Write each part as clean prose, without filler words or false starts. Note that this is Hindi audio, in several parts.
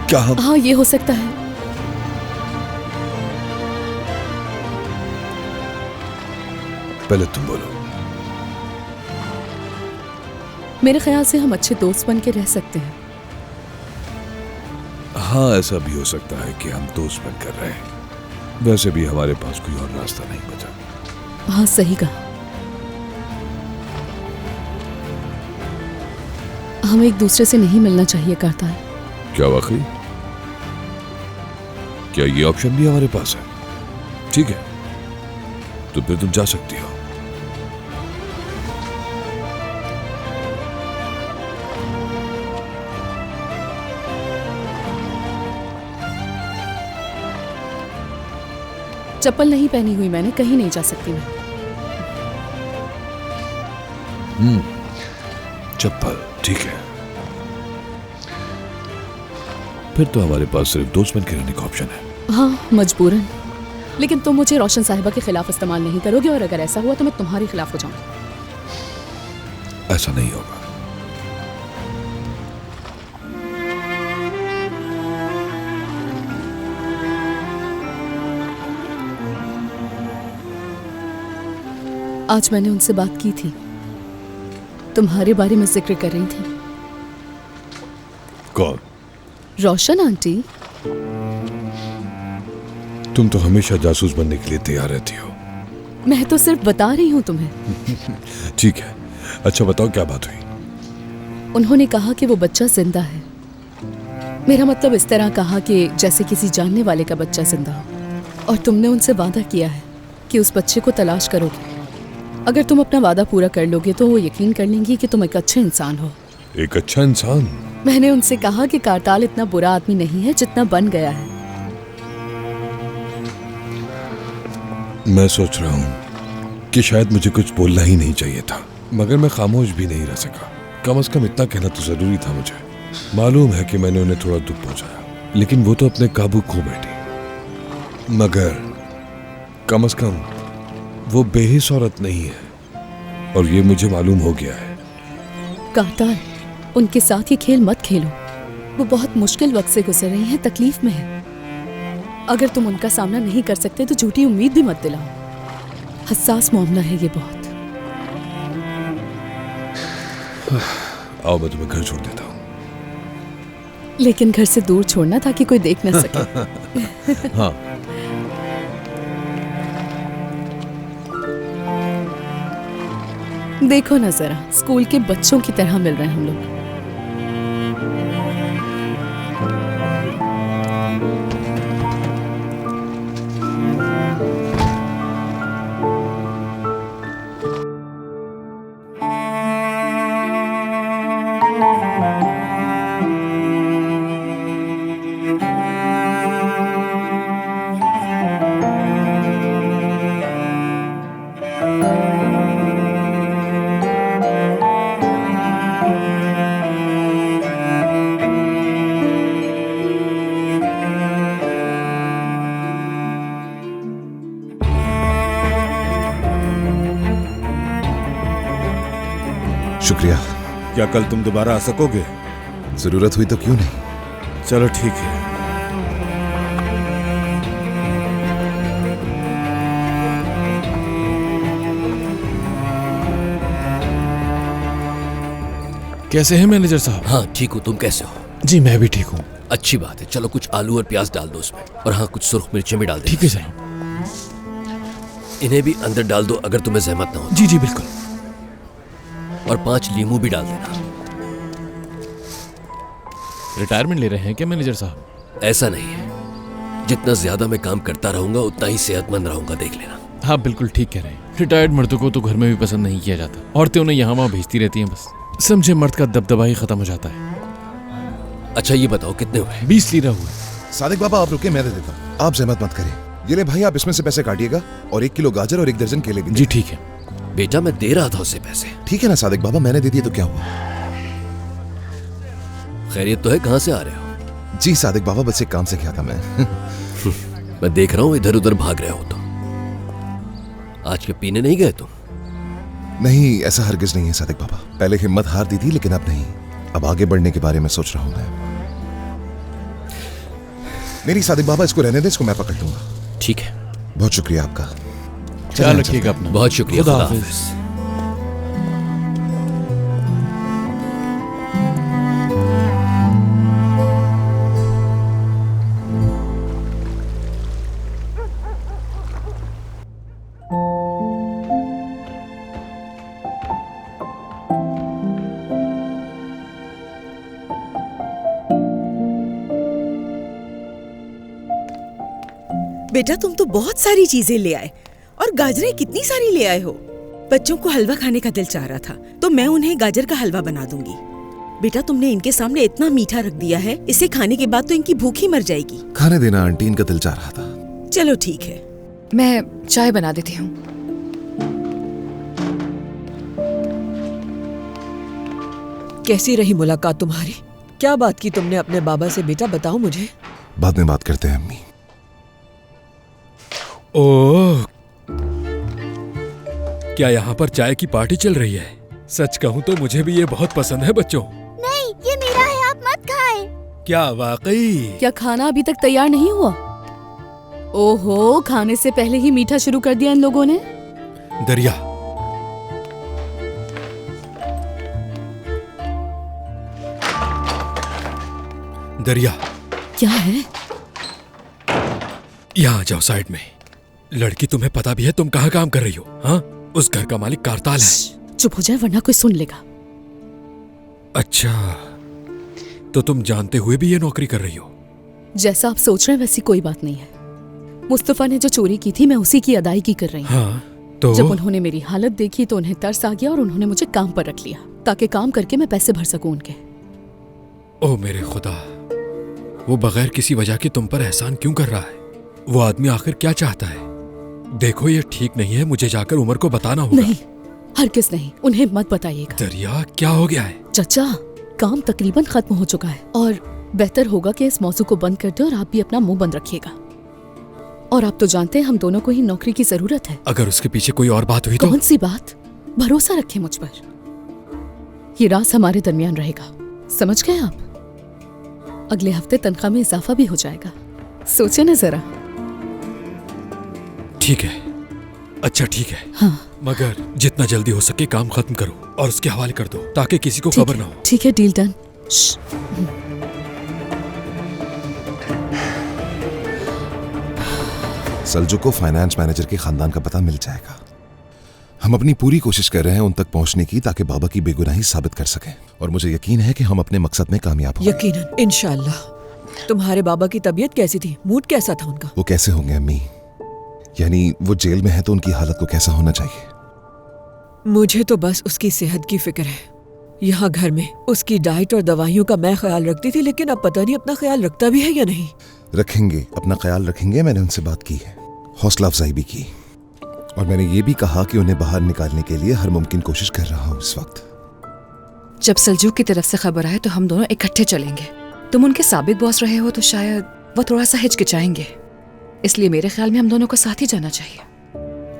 क्या हम? हाँ, ये हो सकता है। पहले तुम बोलो। मेरे ख्याल से हम अच्छे दोस्त बन के रह सकते हैं। हाँ, ऐसा भी हो सकता है कि हम दोस्त बनकर रहे हैं। वैसे भी हमारे पास कोई और रास्ता नहीं बचा। हाँ, सही कहा। हमें एक दूसरे से नहीं मिलना चाहिए करताल। क्या वाकई? क्या ये ऑप्शन भी हमारे पास है? ठीक है, तो फिर तुम जा सकती हो। चप्पल नहीं पहनी हुई मैंने, कहीं नहीं जा सकती मैं। चप्पल, ठीक है। फिर तो हमारे पास सिर्फ दोस्त बन के रहने का ऑप्शन है। हाँ, मजबूरन। लेकिन तुम मुझे रोशन साहिबा के खिलाफ इस्तेमाल नहीं करोगे, और अगर ऐसा हुआ तो मैं तुम्हारे खिलाफ हो जाऊंगी। ऐसा नहीं होगा। आज मैंने उनसे बात की थी, तुम्हारे बारे में जिक्र कर रही थी। कौन? रोशन आंटी। तुम तो हमेशा जासूस बनने के लिए तैयार रहती हो। मैं तो सिर्फ बता रही हूँ तुम्हें। ठीक है, अच्छा बताओ क्या बात हुई? उन्होंने कहा कि वो बच्चा जिंदा है। मेरा मतलब इस तरह कहा कि जैसे किसी जानने वाले का बच्चा जिंदा हो, और तुमने उनसे वादा किया है कि उस बच्चे को तलाश करोगे। अगर तुम अपना वादा पूरा कर लोगे तो वो यकीन कर लेंगी कि तुम एक अच्छे इंसान हो। एक अच्छा इंसान? मैंने उनसे कहा कि कारताल इतना बुरा आदमी नहीं है जितना बन गया है। मैं सोच रहा हूँ कि शायद मुझे कुछ बोलना ही नहीं चाहिए था, मगर मैं खामोश भी नहीं रह सका। कम से कम इतना कहना तो जरूरी था मुझे। मालूम है कि मैंने उन्हें थोड़ा दुख पहुंचाया, लेकिन वो तो अपने काबू खो बैठी। मगर कम से कम वो बेहिस औरत नहीं है, और ये मुझे मालूम हो गया है। कारताल, उनके साथ ये खेल मत खेलो। वो बहुत मुश्किल वक्त से गुजर रही हैं, तकलीफ में है। अगर तुम उनका सामना नहीं कर सकते तो झूठी उम्मीद भी मत दिलाओ। हसास मामला है ये बहुत। आओ, मैं तुम्हें घर छोड़ देता हूँ। लेकिन घर से दूर छोड़ना ताकि कोई देख न सके। हाँ। देखो ना जरा, स्कूल के बच्चों की तरह मिल रहे हैं हम लोग। शुक्रिया। क्या कल तुम दोबारा आ सकोगे? जरूरत हुई तो क्यों नहीं। चलो ठीक है। कैसे हैं मैनेजर साहब? हाँ ठीक हूँ, तुम कैसे हो? जी मैं भी ठीक हूँ। अच्छी बात है, चलो कुछ आलू और प्याज डाल दो उसमें, और हाँ कुछ सुर्ख मिर्चें भी डाल दो। ठीक है साहब। इन्हें भी अंदर डाल दो अगर तुम्हें जहमत ना हो। जी जी बिल्कुल। और 5 लीमू भी डाल देना। रिटायरमेंट ले रहे हैं क्या मैनेजर साहब? ऐसा नहीं है, जितना ज्यादा मैं काम करता रहूंगा उतना ही सेहतमंद रहूंगा, देख लेना। हाँ बिल्कुल ठीक कह रहे हैं। रिटायर्ड मर्दों को तो घर में भी पसंद नहीं किया जाता, औरतें उन्हें यहाँ वहाँ भेजती रहती हैं बस। समझे, मर्द का दबदबा ही खत्म हो जाता है। अच्छा ये बताओ कितने हुए? 20 लीरा हुए। सादिक बाबा आप रुके, मैं दे देता हूँ। आप जहमत मत करिए। ये ले भाई, आप इसमें से पैसे काटिएगा, और 1 किलो गाजर और 1 दर्जन केले भी। जी ठीक है। बेटा मैं दे रहा था उसे पैसे। ठीक है ना सादिक बाबा, मैंने दे दिए तो क्या हुआ। खैरियत तो है? कहाँ से आ रहे हो? जी सादिक बाबा, बस एक काम से क्या था मैं। मैं देख रहा हूँ इधर उधर भाग रहे हो तो। आज के पीने नहीं गए तुम? नहीं, ऐसा हरगिज नहीं है सादिक बाबा। पहले हिम्मत हार दी थी, लेकिन अब नहीं। अब आगे बढ़ने के बारे में सोच रहा हूँ मैं। मेरी सादिक बाबा, इसको रहने दे, इसको मैं पकड़ लूंगा। ठीक है, बहुत शुक्रिया आपका। ख्याल रखिएगा अपना। बहुत शुक्रिया। खुदा खुदा हाफिज। हाफिज। बेटा तुम तो बहुत सारी चीजें ले आए, और गाजरें कितनी सारी ले आए हो। बच्चों को हलवा खाने का दिल चाह रहा था तो मैं उन्हें गाजर का हलवा बना दूंगी। बेटा तुमने इनके सामने इतना मीठा रख दिया है, इसे खाने के बाद तो इनकी भूख ही मर जाएगी। खाने देना आंटी, इनका दिल चाह रहा था। चलो ठीक है। मैं चाय बना देती हूँ। कैसी रही मुलाकात तुम्हारी? क्या बात की तुमने अपने बाबा से? बेटा बताओ मुझे। बाद में बात करते हैं अम्मी। ओह, क्या यहाँ पर चाय की पार्टी चल रही है? सच कहूँ तो मुझे भी ये बहुत पसंद है बच्चों। नहीं, ये मेरा है, आप मत खाएं। क्या वाकई? क्या खाना अभी तक तैयार नहीं हुआ? ओहो, खाने से पहले ही मीठा शुरू कर दिया इन लोगों ने। दरिया, दरिया, क्या है? यहाँ आ जाओ साइड में। लड़की, तुम्हें पता भी है तुम कहाँ काम कर रही हो? हाँ, उस घर का मालिक कारताल है। चुप हो जाए वरना कोई सुन लेगा। अच्छा, तो तुम जानते हुए भी ये नौकरी कर रही हो? जैसा आप सोच रहे हैं वैसी कोई बात नहीं है। मुस्तफा ने जो चोरी की थी मैं उसी की अदायगी कर रही हूँ। हाँ, तो जब उन्होंने मेरी हालत देखी तो उन्हें तरस आ गया और उन्होंने मुझे काम पर रख लिया ताकि काम करके मैं पैसे भर सकूं उनके। ओ मेरे खुदा, वो बगैर किसी वजह के तुम पर एहसान क्यों कर रहा है? वो आदमी आखिर क्या चाहता है? देखो ये ठीक नहीं है, मुझे जाकर उमर को बताना होगा। नहीं, हरगिज़ नहीं, उन्हें मत बताइएगा। दरिया, क्या हो गया है? चचा, काम तकरीबन खत्म हो चुका है और बेहतर होगा कि इस मौजू को बंद कर दे और आप भी अपना मुंह बंद रखिएगा। और आप तो जानते हैं हम दोनों को ही नौकरी की जरूरत है। अगर उसके पीछे कोई और बात हुई तो? कौन सी बात? भरोसा रखें मुझ पर। ये राज हमारे दरमियान रहेगा, समझ गए आप? अगले हफ्ते तनख्वाह में इजाफा भी हो जाएगा, सोचे न जरा। ठीक है, अच्छा ठीक है। हाँ, मगर जितना जल्दी हो सके काम खत्म करो और उसके हवाले कर दो ताकि किसी को खबर ना हो। ठीक है, डील डन। सल्जू को फाइनेंस मैनेजर के खानदान का पता मिल जाएगा। हम अपनी पूरी कोशिश कर रहे हैं उन तक पहुंचने की ताकि बाबा की बेगुनाही साबित कर सकें, और मुझे यकीन है कि हम अपने मकसद में कामयाब होंगे। यकीनन, इंशाल्लाह। तुम्हारे बाबा की तबीयत कैसी थी? मूड कैसा था उनका? वो कैसे होंगे अम्मी? यानी वो जेल में है तो उनकी हालत को कैसा होना चाहिए? मुझे तो बस उसकी सेहत की फिक्र है। यहाँ घर में उसकी डाइट और दवाइयों का मैं ख्याल रखती थी, लेकिन अब पता नहीं अपना ख्याल रखता भी है या नहीं। रखेंगे, अपना ख्याल रखेंगे। मैंने उनसे बात की है, हौसला अफजाई भी की, और मैंने ये भी कहा कि उन्हें बाहर निकालने के लिए हर मुमकिन कोशिश कर रहा हूँ इस वक्त। जब सल्जूक की तरफ से खबर आए तो हम दोनों इकट्ठे चलेंगे। तुम उनके साबिक बॉस रहे हो तो शायद वो थोड़ा सा हिचकिचाएंगे, इसलिए मेरे ख्याल में हम दोनों को साथ ही जाना चाहिए।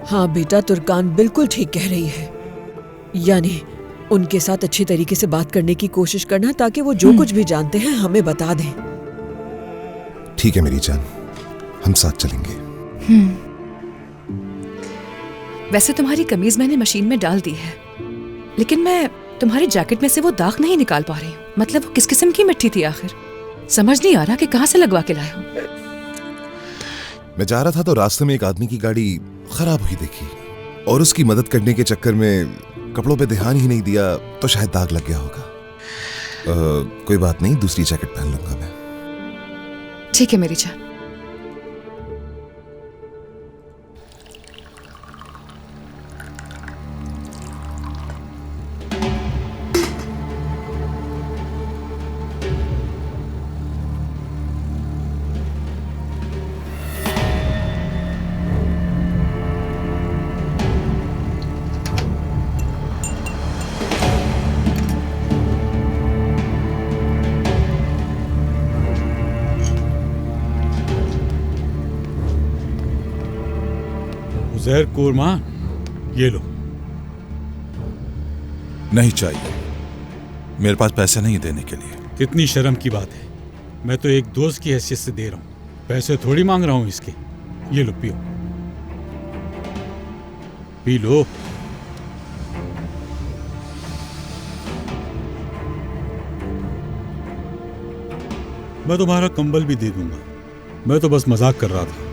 हाँ बेटा, तुर्कान बिल्कुल ठीक कह रही है। यानी उनके साथ अच्छी तरीके से बात करने की कोशिश करना ताकि वो जो कुछ भी जानते हैं हमें बता दें। ठीक है मेरी जान, हम साथ चलेंगे। वैसे तुम्हारी कमीज मैंने मशीन में डाल दी है, लेकिन मैं तुम्हारी जैकेट में से वो दाग नहीं निकाल पा रही हूँ। मतलब वो किस किस्म की मिट्टी थी आखिर? समझ नहीं आ रहा कि कहाँ से लगवा के लाए हो। मैं जा रहा था तो रास्ते में एक आदमी की गाड़ी खराब हुई देखी, और उसकी मदद करने के चक्कर में कपड़ों पे ध्यान ही नहीं दिया तो शायद दाग लग गया होगा। कोई बात नहीं, दूसरी जैकेट पहन लूंगा मैं। ठीक है मेरी जान। उज़ैर कुरमान, ये लो। नहीं चाहिए, मेरे पास पैसे नहीं देने के लिए। कितनी शर्म की बात है। मैं तो एक दोस्त की हैसियत से दे रहा हूँ। पैसे थोड़ी मांग रहा हूं इसके। ये लो पियो, पी लो। मैं तुम्हारा कंबल भी दे दूंगा, मैं तो बस मजाक कर रहा था।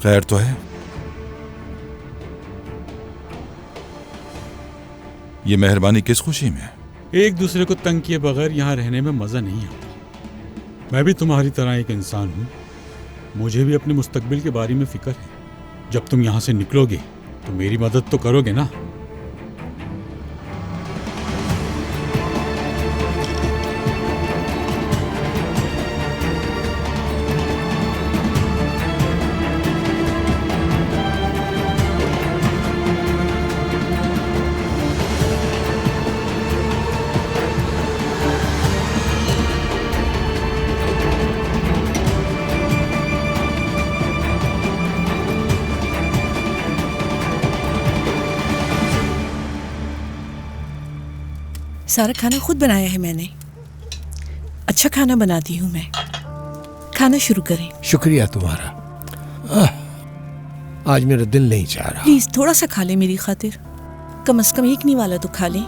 खैर तो है। ये मेहरबानी किस खुशी में? एक दूसरे को तंग किए बगैर यहां रहने में मजा नहीं आता। मैं भी तुम्हारी तरह एक इंसान हूं, मुझे भी अपने मुस्तकबिल के बारे में फिक्र है। जब तुम यहां से निकलोगे तो मेरी मदद तो करोगे ना? सारा खाना खुद बनाया है मैंने। अच्छा खाना बनाती हूँ मैं। खाना शुरू करें। शुक्रिया तुम्हारा। आज मेरा दिल नहीं चाह रहा। प्लीज थोड़ा सा खा ले मेरी खातिर, कम से कम एक निवाला तो खा ले।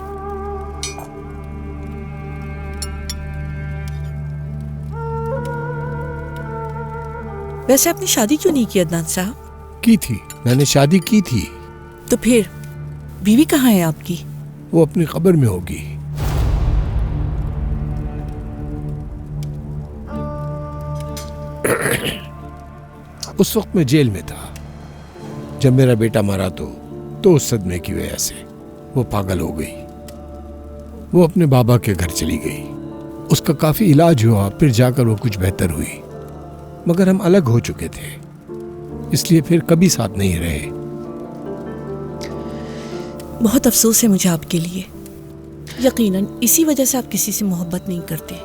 वैसे आपने शादी क्यों नहीं की अदनान साहब? की थी, मैंने शादी की थी। तो फिर बीवी कहाँ है आपकी? वो अपनी कब्र में होगी। उस वक्त मैं जेल में था जब मेरा बेटा मरा, तो उस सदमे की वजह से वो पागल हो गई। वो अपने बाबा के घर चली गई। उसका काफी इलाज हुआ, फिर जाकर वो कुछ बेहतर हुई, मगर हम अलग हो चुके थे, इसलिए फिर कभी साथ नहीं रहे। बहुत अफसोस है मुझे आपके लिए। यकीनन इसी वजह से आप किसी से मोहब्बत नहीं करते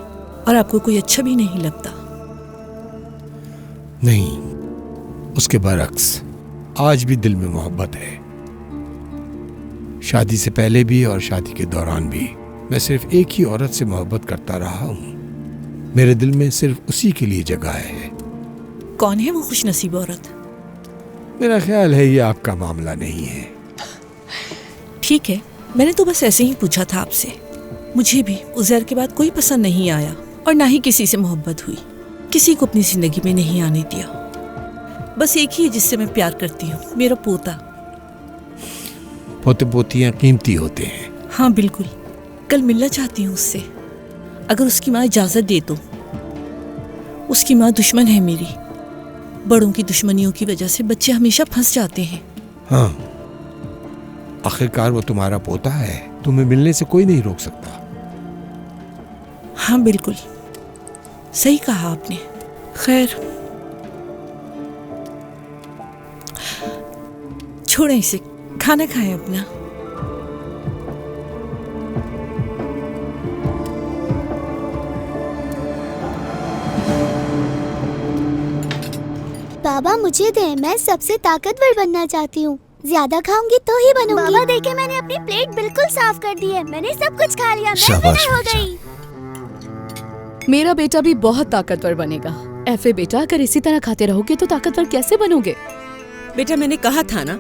और आपको कोई अच्छा भी नहीं लगता। नहीं, उसके बरक्स आज भी दिल में मोहब्बत है। शादी से पहले भी और शादी के दौरान भी मैं सिर्फ एक ही औरत से मोहब्बत करता रहा हूँ। मेरे दिल में सिर्फ उसी के लिए जगह है। कौन है वो खुशनसीब औरत? मेरा ख्याल है ये आपका मामला नहीं है। ठीक है, मैंने तो बस ऐसे ही पूछा था आपसे। मुझे भी उज़ैर के बाद कोई पसंद नहीं आया और ना ही किसी से मोहब्बत हुई। किसी को अपनी जिंदगी में नहीं आने दिया। बस एक ही है जिससे मैं प्यार करती हूँ, मेरा पोता। पोते पोतियां कीमती होते हैं। हाँ बिल्कुल, कल मिलना चाहती हूँ उससे, अगर उसकी माँ इजाजत दे तो। उसकी माँ दुश्मन है मेरी। बड़ों की दुश्मनियों की वजह से बच्चे हमेशा फंस जाते हैं। हाँ, आखिरकार वो तुम्हारा पोता है, तुम्हें मिलने से कोई नहीं रोक सकता। हाँ बिल्कुल सही कहा आपने। खैर छोड़ें इसे, खाना खाएं अपना। बाबा मुझे दे, मैं सबसे ताकतवर बनना चाहती हूँ। ज्यादा खाऊंगी तो ही बनूंगी। बाबा देखे, मैंने अपनी प्लेट बिल्कुल साफ कर दी है। मैंने सब कुछ खा लिया, मैं विनर हो गई। मेरा बेटा भी बहुत ताकतवर बनेगा। ऐफे बेटा, अगर इसी तरह खाते रहोगे तो ताकतवर कैसे बनोगे? बेटा मैंने कहा था ना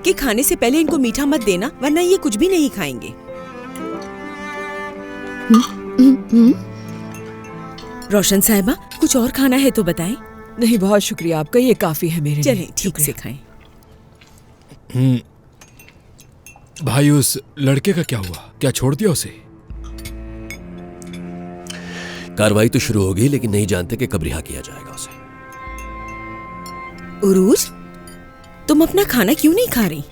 कि खाने से पहले इनको मीठा मत देना, वरना ये कुछ भी नहीं खाएंगे। रोशन साहिबा, कुछ और खाना है तो बताएं। नहीं, बहुत शुक्रिया आपका, ये काफी है मेरे लिए। चलें ठीक से खाएं। भाई, उस लड़के का क्या हुआ? क्या छोड़ दिया उसे? कार्रवाई तो शुरू होगी, लेकिन नहीं जानते कि कब रिहा किया जाएगा उसे। उरूज, तुम अपना खाना क्यों नहीं खा रही?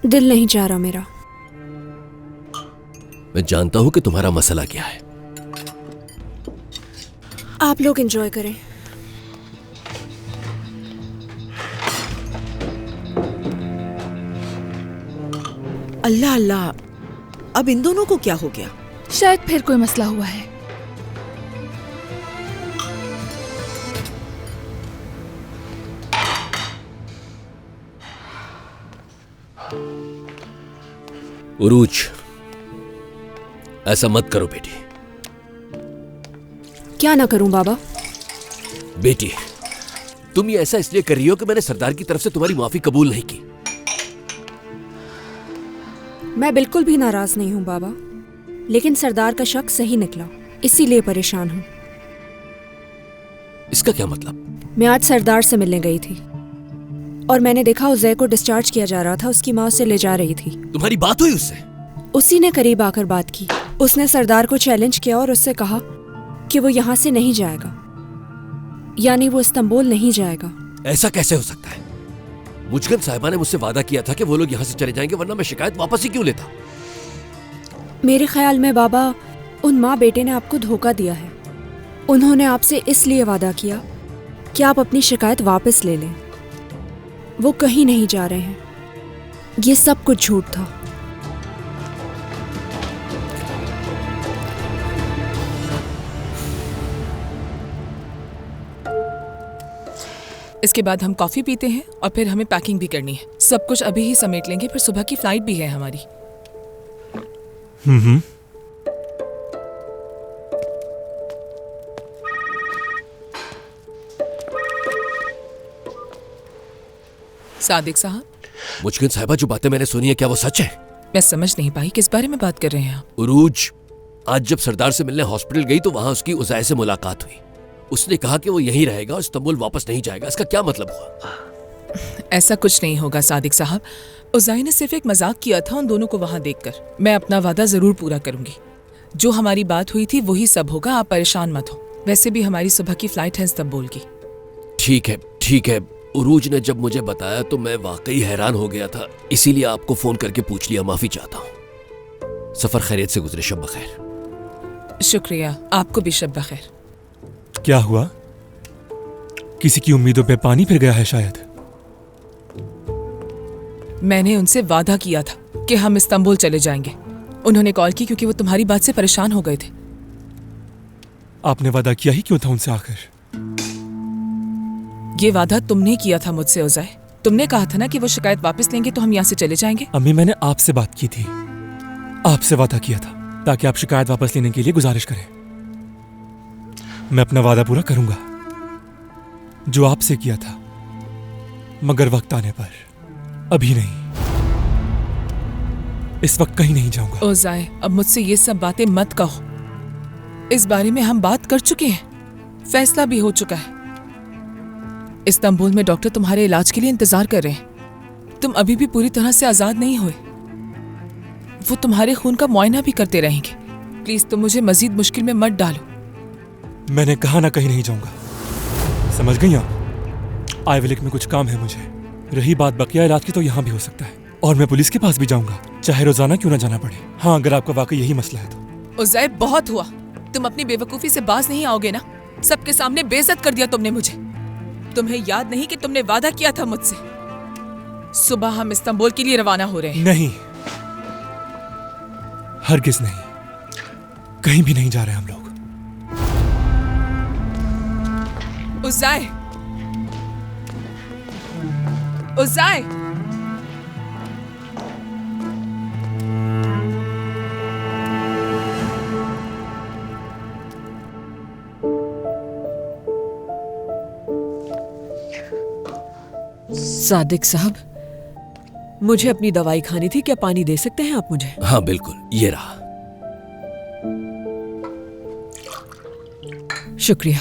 दिल नहीं चाह रहा मेरा। मैं जानता हूं कि तुम्हारा मसला क्या है। आप लोग एंजॉय करें। अल्लाह अल्लाह, अब इन दोनों को क्या हो गया? शायद फिर कोई मसला हुआ है। उरूज, ऐसा मत करो बेटी। क्या ना करूं बाबा? बेटी, तुम ये ऐसा इसलिए कर रही हो कि मैंने सरदार की तरफ से तुम्हारी माफी कबूल नहीं की। मैं बिल्कुल भी नाराज नहीं हूं बाबा, लेकिन सरदार का शक सही निकला, इसीलिए परेशान हूं। इसका क्या मतलब? मैं आज सरदार से मिलने गई थी और मैंने देखा उज़ैर को डिस्चार्ज किया जा रहा था। उसकी माँ उसे ले जा रही थी। तुम्हारी बात हुई उससे? उसी ने करीब आकर बात की। उसने सरदार को चैलेंज किया और उससे कहा कि वो यहाँ से नहीं जाएगा, यानी वो इस्तांबुल नहीं जाएगा। ऐसा कैसे हो सकता है? मुजगन साहिबा ने मुझसे वादा किया था कि वो लोग यहाँ से चले जाएंगे, वरना मैं शिकायत वापस ही क्यों लेता? मेरे ख्याल में बाबा, उन माँ बेटे ने आपको धोखा दिया है। उन्होंने आपसे इसलिए वादा किया कि आप अपनी शिकायत वापस ले लें। वो कहीं नहीं जा रहे हैं। ये सब कुछ झूठ था। इसके बाद हम कॉफी पीते हैं और फिर हमें पैकिंग भी करनी है। सब कुछ अभी ही समेट लेंगे, फिर सुबह की फ्लाइट भी है हमारी। सादिक साहब, मुजगन साहिबा, जो बातें मैंने सुनी है क्या वो सच है? मैं समझ नहीं पाई किस बारे में बात कर रहे हैं आप? उरूज आज जब सरदार से मिलने हॉस्पिटल गई तो वहां उसकी उज़ैर से मुलाकात हुई। उसने कहा कि वो यहीं रहेगा और इस्तांबुल वापस नहीं जाएगा। इसका क्या मतलब हुआ? ऐसा कुछ नहीं होगा सादिक साहब। उज़ैर ने सिर्फ एक मजाक किया था उन दोनों को वहां देखकर। मैं अपना वादा जरूर पूरा करूंगी। जो हमारी बात हुई थी वही सब होगा, आप परेशान मत हो। वैसे भी हमारी सुबह की फ्लाइट है इस्तांबुल की। ठीक है, ठीक है। उरूज ने जब मुझे बताया तो मैं वाकई हैरान हो गया था, इसीलिए आपको फोन करके पूछ लिया। माफी चाहता हूँ। सफर खैरियत से गुजरे। शब बखैर। शुक्रिया, आपको भी शब बखैर। क्या हुआ? किसी की उम्मीदों पे पानी फिर गया है शायद। मैंने उनसे वादा किया था कि हम इस्तांबुल चले जाएंगे। उन्होंने कॉल की क्योंकि वो तुम्हारी बात से परेशान हो गए थे। आपने वादा किया ही क्यों था उनसे आखिर? ये वादा तुमने किया था मुझसे उज़ैर। तुमने कहा था ना कि वो शिकायत वापस लेंगे तो हम यहाँ से चले जाएंगे। अम्मी, मैंने आपसे बात की थी, आपसे वादा किया था ताकि आप शिकायत वापस लेने के लिए गुजारिश करें। मैं अपना वादा पूरा करूंगा जो आपसे किया था, मगर वक्त आने पर। अभी नहीं, इस वक्त कहीं नहीं जाऊंगा। उज़ैर, अब मुझसे ये सब बातें मत कहो। इस बारे में हम बात कर चुके हैं, फैसला भी हो चुका है। इस्तांबुल में डॉक्टर तुम्हारे इलाज के लिए इंतजार कर रहे हैं। तुम अभी भी पूरी तरह से आजाद नहीं हुए। वो तुम्हारे खून का मुआयना भी करते रहेंगे। प्लीज तुम मुझे मजीद मुश्किल में मत डालो। मैंने कहा ना कहीं नहीं जाऊंगा, समझ गई आप? आइविलिक में कुछ काम है मुझे। रही बात बकिया इलाज की तो यहाँ भी हो सकता है, और मैं पुलिस के पास भी जाऊंगा, चाहे रोजाना क्यों ना जाना पड़े। हाँ, अगर आपका वाकई यही मसला है तो। उज़ैर, बहुत हुआ। तुम अपनी बेवकूफी से बाज नहीं आओगे ना? सबके सामने बेइज्जत कर दिया तुमने मुझे। तुम्हें याद नहीं कि तुमने वादा किया था मुझसे? सुबह हम इस्तांबुल के लिए रवाना हो रहे हैं। नहीं, हरगिज नहीं, कहीं भी नहीं जा रहे हम लोग। उज़ैर, उज़ैर, सादिक साहब, मुझे अपनी दवाई खानी थी, क्या पानी दे सकते हैं आप मुझे? हाँ बिल्कुल, ये रहा। शुक्रिया।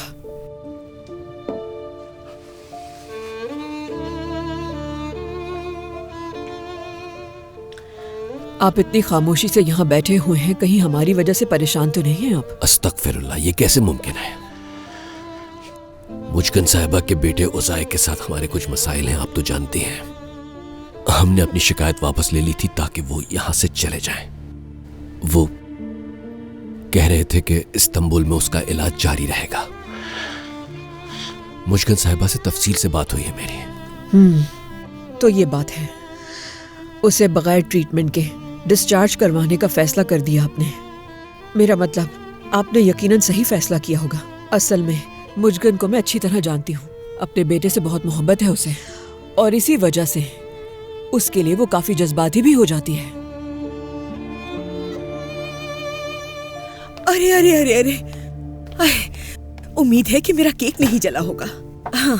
आप इतनी खामोशी से यहाँ बैठे हुए हैं, कहीं हमारी वजह से परेशान तो नहीं हैं आप? अस्तगफिरुल्लाह, ये कैसे मुमकिन है? मुजगन साहिबा के बेटे उज़ैर के साथ हमारे कुछ मसाइल हैं, आप तो जानती हैं। हमने अपनी शिकायत वापस ले ली थी ताकि वो यहां से चले जाएं। वो कह रहे थे कि इस्तांबुल में उसका इलाज जारी रहेगा। मुजगन साहिबा से तफसील से बात हुई है मेरी। तो ये बात है, उसे बगैर ट्रीटमेंट के डिस्चार्ज करवाने का फैसला कर दिया आपने। मेरा मतलब, आपने यकीनन सही फैसला किया होगा। असल में मुजगन को मैं अच्छी तरह जानती हूँ। अपने बेटे से बहुत मोहब्बत है उसे, और इसी वजह से उसके लिए वो काफी जज्बाती भी हो जाती है। अरे अरे अरे अरे, उम्मीद है कि मेरा केक नहीं जला होगा। हाँ।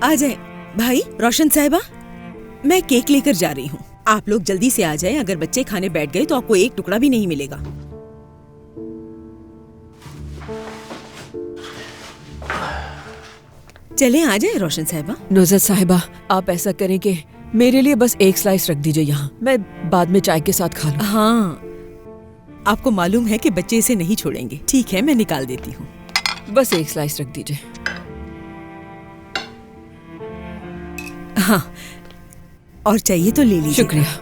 आ जाए भाई रोशन साहिबा, मैं केक लेकर जा रही हूँ। आप लोग जल्दी से आ जाएं, अगर बच्चे खाने बैठ गए तो आपको एक टुकड़ा भी नहीं मिलेगा। चलें, आ जाए रोशन साहिबा। नुज़रत साहिबा, आप ऐसा करें कि मेरे लिए बस एक स्लाइस रख दीजिए यहाँ, मैं बाद में चाय के साथ खा लूँ। हाँ, आपको मालूम है कि बच्चे इसे नहीं छोड़ेंगे। ठीक है, मैं निकाल देती हूँ। बस एक स्लाइस रख दीजिए। हाँ, और चाहिए तो ले लीजिए। शुक्रिया।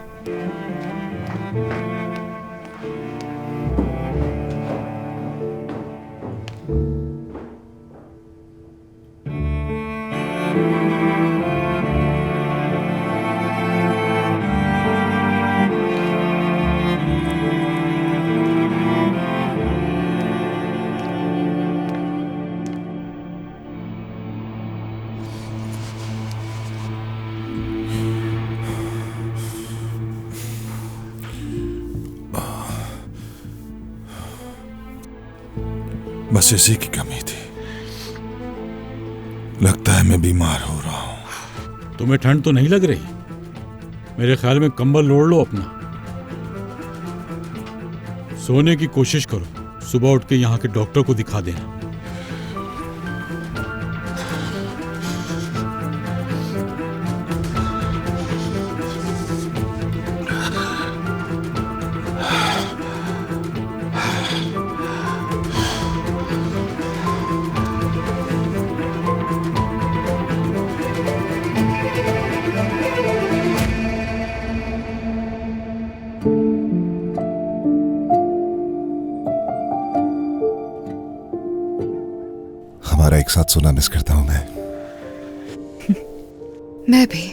बस इसी की कमी थी। लगता है मैं बीमार हो रहा हूं। तुम्हें ठंड तो नहीं लग रही? मेरे ख्याल में कंबल ओढ़ लो अपना, सोने की कोशिश करो। सुबह उठ के यहाँ के डॉक्टर को दिखा देना। हमारा एक साथ सोना मिस करता हूं मैं भी।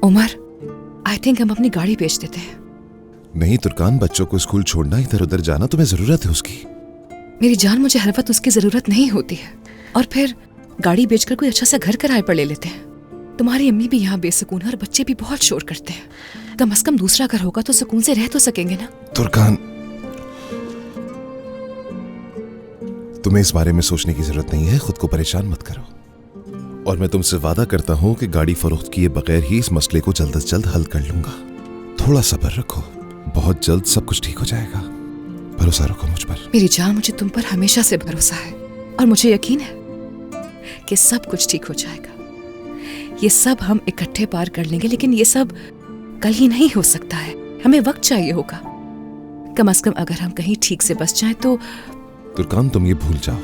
उमर, आई थिंक हम अपनी गाड़ी बेच देते हैं। नहीं तुर्कान, बच्चों को स्कूल छोड़ना, इधर उधर जाना, तुम्हें जरूरत है उसकी। मेरी जान, मुझे हर वक्त उसकी जरूरत नहीं होती है। और फिर गाड़ी बेचकर कोई अच्छा सा घर किराए पर ले लेते हैं। तुम्हारी अम्मी भी यहाँ बेसुकून है और बच्चे भी बहुत शोर करते हैं। कम से कम दूसरा घर होगा तो सुकून से रह तो सकेंगे ना। तुर्कान, तुम्हें इस बारे में सोचने की जरूरत नहीं है। खुद को परेशान मत करो। और मैं तुमसे वादा करता हूं कि गाड़ी फरोख्त किए बगैर ही इस मसले को जल्द से जल्द हल कर लूंगा। थोड़ा सब्र रखो, बहुत जल्द सब कुछ ठीक हो जाएगा। भरोसा रखो मुझ पर। मेरी जान, मुझे तुम पर हमेशा से भरोसा है और मुझे यकीन है कि सब कुछ ठीक हो जाएगा। ये सब हम इकट्ठे पार कर लेंगे, लेकिन ये सब कल ही नहीं हो सकता है। हमें वक्त चाहिए होगा। कम से कम अगर हम कहीं ठीक से बस जाएं तो। तुर्कान, तुम ये भूल जाओ।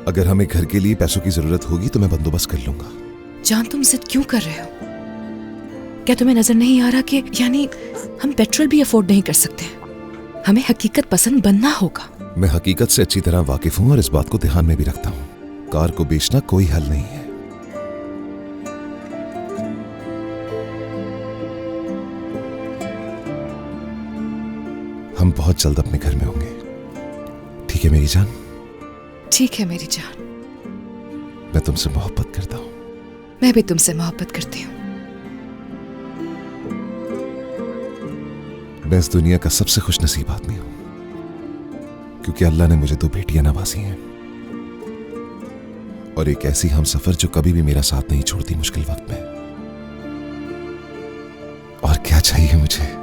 अगर हमें घर के लिए पैसों की जरूरत होगी तो मैं बंदोबस्त कर लूंगा। जान, तुम जिद क्यों कर रहे हो? क्या तुम्हें नजर नहीं आ रहा कि यानी हम पेट्रोल भी अफोर्ड नहीं कर सकते? हमें हकीकत पसंद बनना होगा। मैं हकीकत से अच्छी तरह वाकिफ हूं और इस बात को ध्यान में भी रखता हूं। कार को बेचना कोई हल नहीं है। हम बहुत जल्द अपने घर में होंगे। ठीक है मेरी जान? ठीक है मेरी जान। मैं तुमसे मोहब्बत करता हूं। मैं भी तुमसे मोहब्बत करती हूँ। मैं इस दुनिया का सबसे खुशनसीब आदमी हूं, क्योंकि अल्लाह ने मुझे 2 बेटियां नवाजी हैं और एक ऐसी हमसफर जो कभी भी मेरा साथ नहीं छोड़ती मुश्किल वक्त में। और क्या चाहिए मुझे?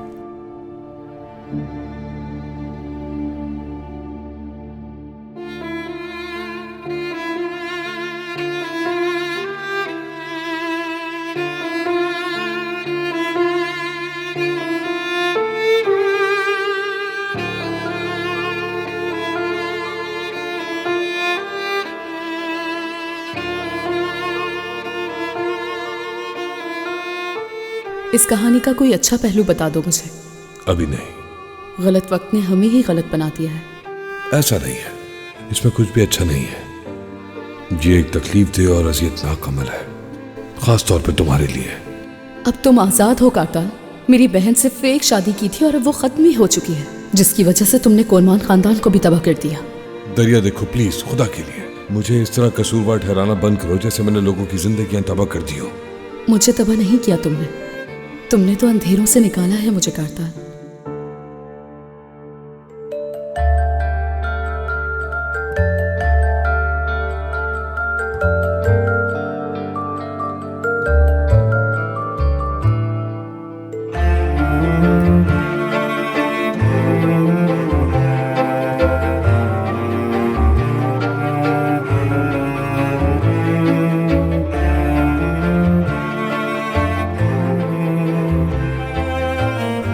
इस कहानी का कोई अच्छा पहलू बता दो मुझे। अभी नहीं। गलत वक्त ने हमें ही गलत बना दिया है। ऐसा नहीं है, इसमें कुछ भी अच्छा नहीं है। ये एक तकलीफ दे और अज़ियतनाक अमल है, खास तौर पे तुम्हारे लिए। अब तुम आजाद हो काटाल। मेरी बहन से फेक शादी की थी और अब वो खत्म ही हो चुकी है। जिसकी वजह से तुमने कोलमान खानदान को भी तबाह कर दिया। दरिया देखो प्लीज, खुदा के लिए मुझे इस तरह कसूरवार ठहराना बंद करो जैसे मैंने लोगों की जिंदगियां तबाह कर दी हो। मुझे तबाह नहीं किया तुमने तो अंधेरों से निकाला है मुझे कारतान।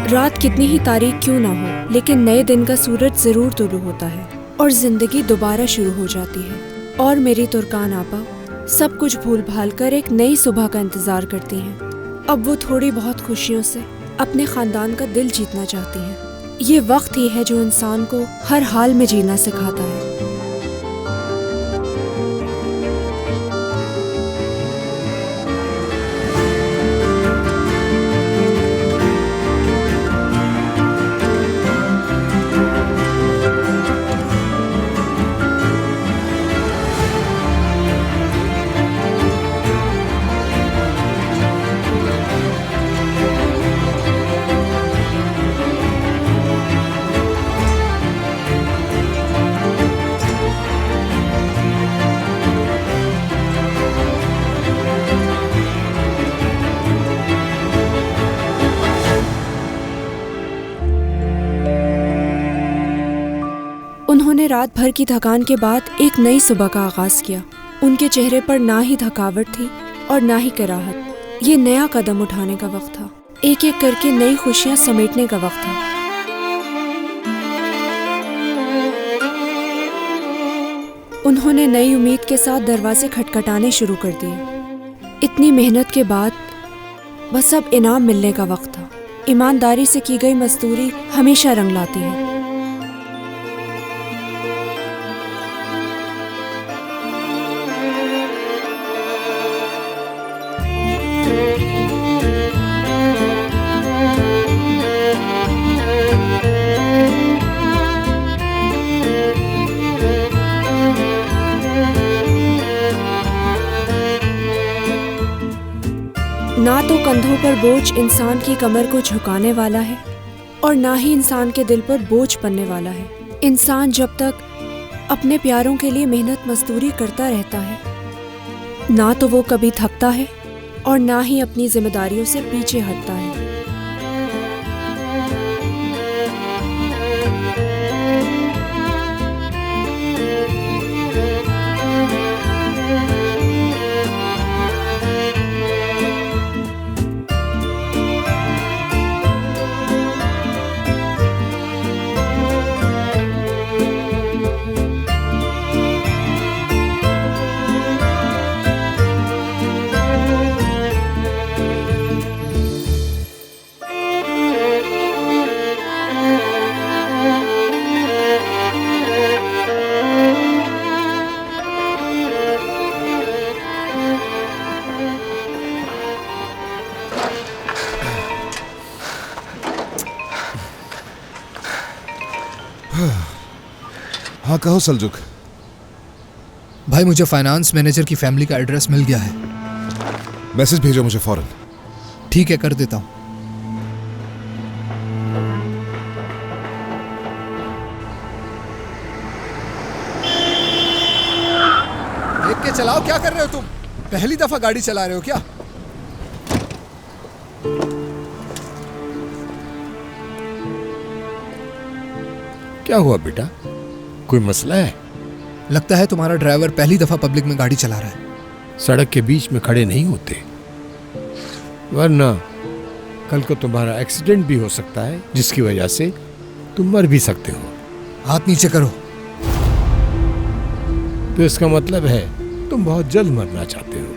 रात कितनी ही तारीख क्यों ना हो, लेकिन नए दिन का सूरज जरूर तुलू होता है और जिंदगी दोबारा शुरू हो जाती है। और मेरी तुर्कान आपा सब कुछ भूल भाल कर एक नई सुबह का इंतजार करती हैं। अब वो थोड़ी बहुत खुशियों से अपने खानदान का दिल जीतना चाहती हैं। ये वक्त ही है जो इंसान को हर हाल में जीना सिखाता है। उन्होंने रात भर की थकान के बाद एक नई सुबह का आगाज किया। उनके चेहरे पर ना ही थकावट थी और ना ही कराहत। ये नया कदम उठाने का वक्त था, एक एक करके नई खुशियां समेटने का वक्त था। उन्होंने नई उम्मीद के साथ दरवाजे खटखटाने शुरू कर दिए। इतनी मेहनत के बाद बस अब इनाम मिलने का वक्त था। ईमानदारी से की गई मजदूरी हमेशा रंग लाती है। ना तो कंधों पर बोझ इंसान की कमर को झुकाने वाला है और ना ही इंसान के दिल पर बोझ बनने वाला है। इंसान जब तक अपने प्यारों के लिए मेहनत मजदूरी करता रहता है, ना तो वो कभी थकता है और ना ही अपनी जिम्मेदारियों से पीछे हटता है। हाँ कहो सल्जुक। भाई मुझे फाइनेंस मैनेजर की फैमिली का एड्रेस मिल गया है। मैसेज भेजो मुझे फौरन। ठीक है, कर देता हूँ। देख के चलाओ, क्या कर रहे हो तुम? पहली दफा गाड़ी चला रहे हो क्या? क्या हुआ बेटा, कोई मसला है? लगता है तुम्हारा ड्राइवर पहली दफा पब्लिक में गाड़ी चला रहा है। सड़क के बीच में खड़े नहीं होते, वरना कल को तुम्हारा एक्सीडेंट भी हो सकता है जिसकी वजह से तुम मर भी सकते हो। हाथ नीचे करो। तो इसका मतलब है तुम बहुत जल्द मरना चाहते हो।